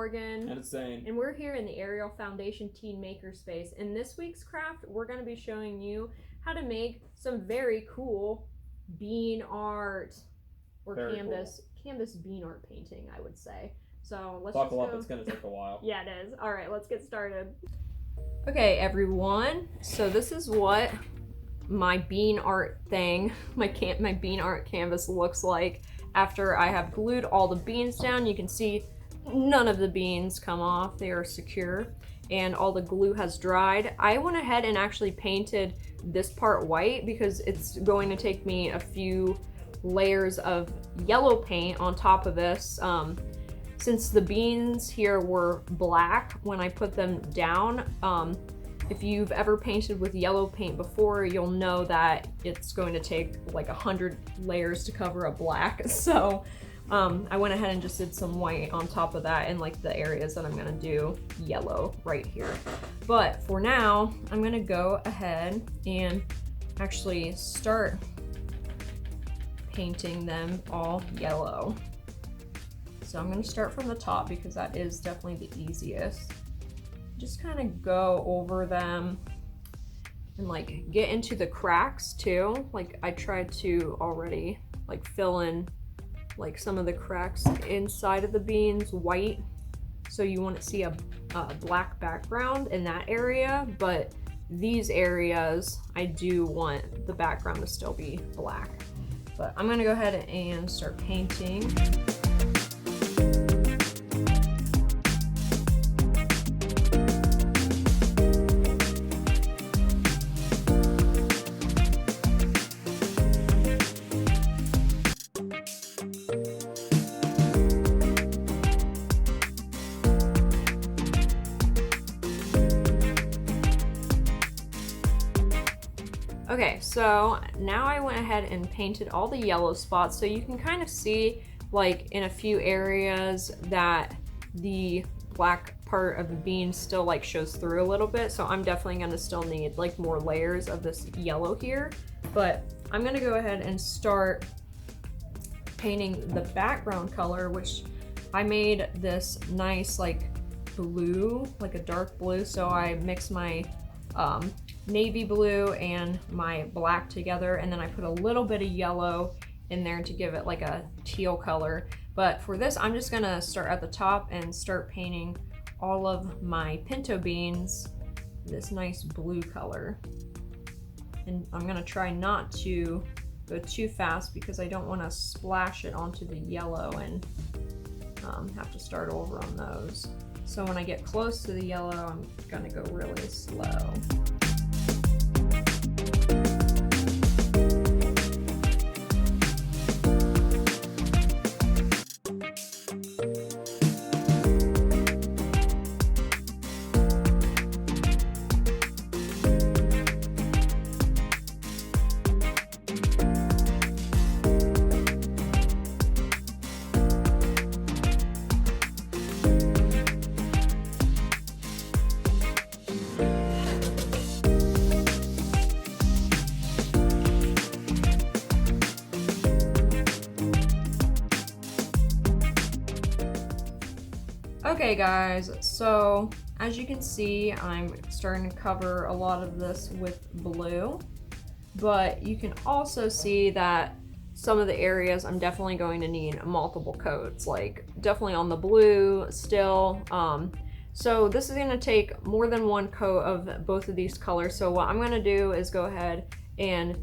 Morgan. And it's Zane. And we're here in the Ariel Foundation Teen Makerspace. In this week's craft, we're going to be showing you how to make some very cool bean art or Very canvas bean art painting, I would say. So let's buckle just up, go. it's going to take a while. Yeah, it is. All right, let's get started. Okay, everyone. So this is what my bean art thing, my bean art canvas looks like after I have glued all the beans down. You can see none of the beans come off. They are secure and all the glue has dried. I went ahead and actually painted this part white because it's going to take me a few layers of yellow paint on top of this. Since the beans here were black when I put them down, if you've ever painted with yellow paint before, you'll know that it's going to take like 100 layers to cover a black. So I went ahead and just did some white on top of that in like the areas that I'm gonna do yellow right here. But for now, I'm gonna go ahead and actually start painting them all yellow. So I'm gonna start from the top because that is definitely the easiest. Just kind of go over them and like get into the cracks too. Like I tried to already like fill in like some of the cracks inside of the beans white. So you wouldn't see a black background in that area, but these areas I do want the background to still be black. But I'm gonna go ahead and start painting. Okay, so now I went ahead and painted all the yellow spots, so you can kind of see like in a few areas that the black part of the bean still like shows through a little bit. So I'm definitely gonna still need like more layers of this yellow here, but I'm gonna go ahead and start painting the background color, which I made this nice like blue, like a dark blue. So I mixed my navy blue and my black together, and then I put a little bit of yellow in there to give it like a teal color. But for this, I'm just gonna start at the top and start painting all of my pinto beans this nice blue color. And I'm gonna try not to go too fast because I don't want to splash it onto the yellow and have to start over on those. So when I get close to the yellow, I'm gonna go really slow. Okay guys, so as you can see, I'm starting to cover a lot of this with blue, but you can also see that some of the areas I'm definitely going to need multiple coats, like definitely on the blue still. So this is gonna take more than one coat of both of these colors. So what I'm gonna do is go ahead and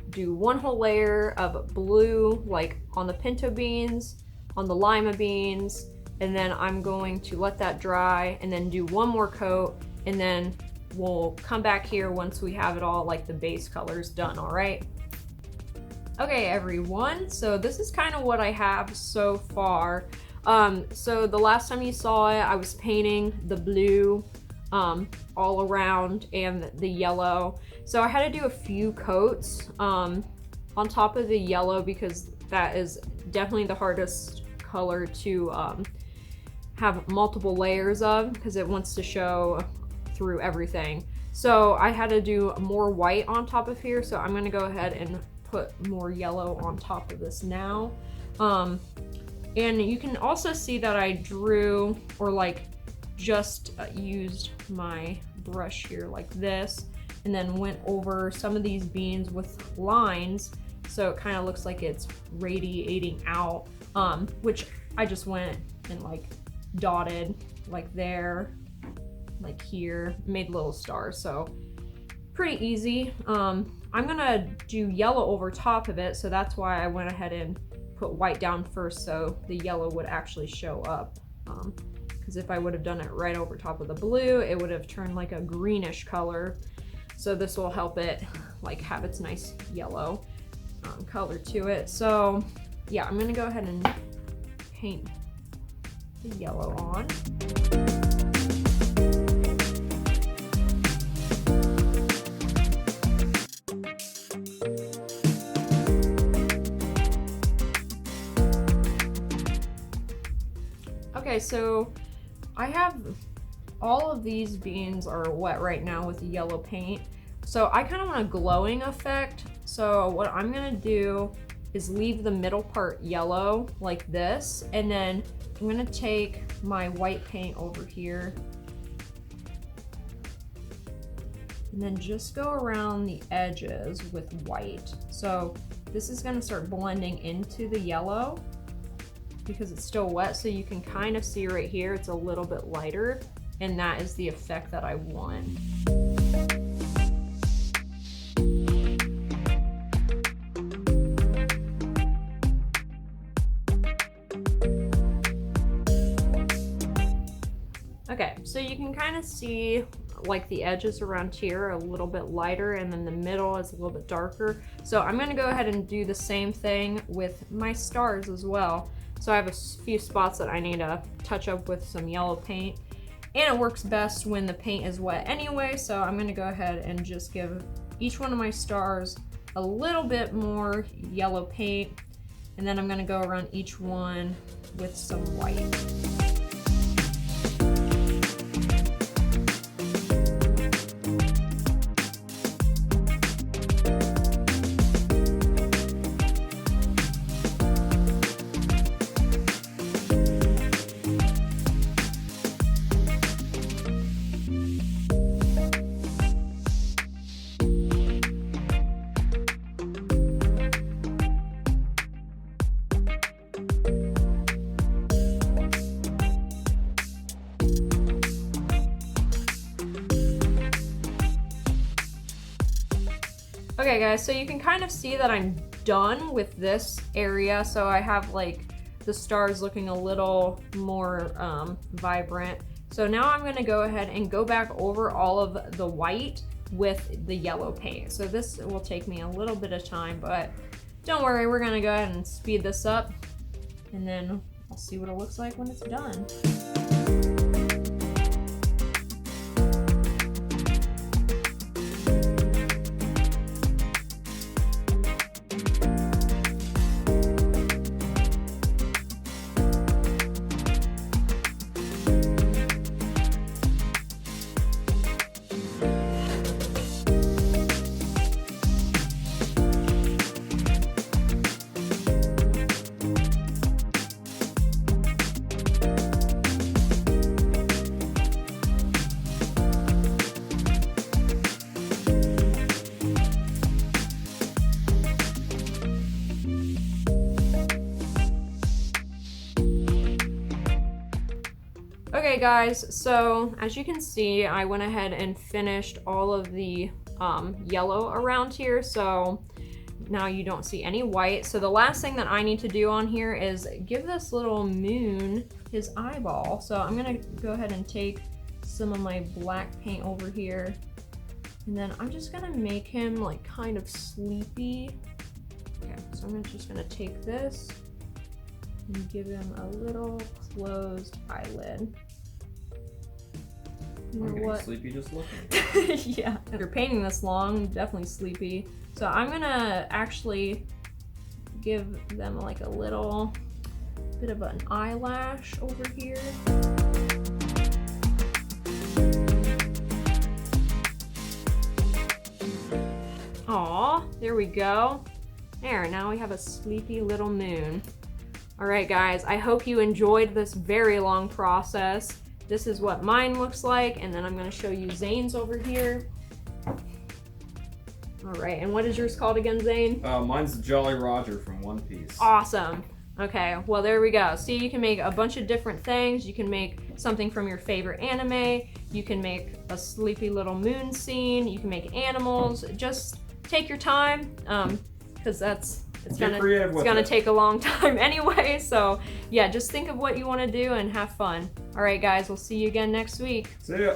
do one whole layer of blue, like on the pinto beans, on the lima beans, and then I'm going to let that dry and then do one more coat, and then we'll come back here once we have it all like the base colors done. All right. Okay everyone, so this is kind of what I have so far. So the last time you saw it, I was painting the blue all around and the yellow. So I had to do a few coats on top of the yellow because that is definitely the hardest color to have multiple layers of because it wants to show through everything. So I had to do more white on top of here. So I'm gonna go ahead and put more yellow on top of this now. And you can also see that I drew, or like just used my brush here like this, and then went over some of these beans with lines, so it kind of looks like it's radiating out, which I just went and like dotted like there, like here, made little stars. So pretty easy. I'm gonna do yellow over top of it, so that's why I went ahead and put white down first, so the yellow would actually show up. Because if I would have done it right over top of the blue, it would have turned like a greenish color. So this will help it like have its nice yellow color to it. So yeah, I'm gonna go ahead and paint the yellow on. Okay, so I have all of these beans are wet right now with the yellow paint. So I kind of want a glowing effect. So what I'm gonna do is leave the middle part yellow like this, and then I'm gonna take my white paint over here and then just go around the edges with white. So this is gonna start blending into the yellow because it's still wet, so you can kind of see right here it's a little bit lighter, and that is the effect that I want. Okay, so you can kind of see like the edges around here are a little bit lighter, and then the middle is a little bit darker. So I'm gonna go ahead and do the same thing with my stars as well. So I have a few spots that I need to touch up with some yellow paint, and it works best when the paint is wet anyway. So I'm gonna go ahead and just give each one of my stars a little bit more yellow paint, and then I'm gonna go around each one with some white. Okay guys, so you can kind of see that I'm done with this area. So I have like the stars looking a little more vibrant. So now I'm gonna go ahead and go back over all of the white with the yellow paint. So this will take me a little bit of time, but don't worry, we're gonna go ahead and speed this up, and then I'll see what it looks like when it's done. Okay guys, so as you can see, I went ahead and finished all of the yellow around here, so now you don't see any white. So the last thing that I need to do on here is give this little moon his eyeball. So I'm gonna go ahead and take some of my black paint over here, and then I'm just gonna make him like kind of sleepy. Okay, so I'm just gonna take this and give him a little closed eyelid. You know what? Sleepy just looking. Yeah, if you're painting this long, definitely sleepy. So I'm gonna actually give them like a little bit of an eyelash over here. Aw, there we go. There, now we have a sleepy little moon. All right, guys, I hope you enjoyed this very long process. This is what mine looks like, and then I'm gonna show you Zane's over here. All right, and what is yours called again, Zane? Mine's Jolly Roger from One Piece. Awesome. Okay, well there we go. See, you can make a bunch of different things. You can make something from your favorite anime. You can make a sleepy little moon scene. You can make animals. Just take your time, because it's gonna take a long time anyway. So yeah, just think of what you want to do and have fun. All right, guys, we'll see you again next week. See ya.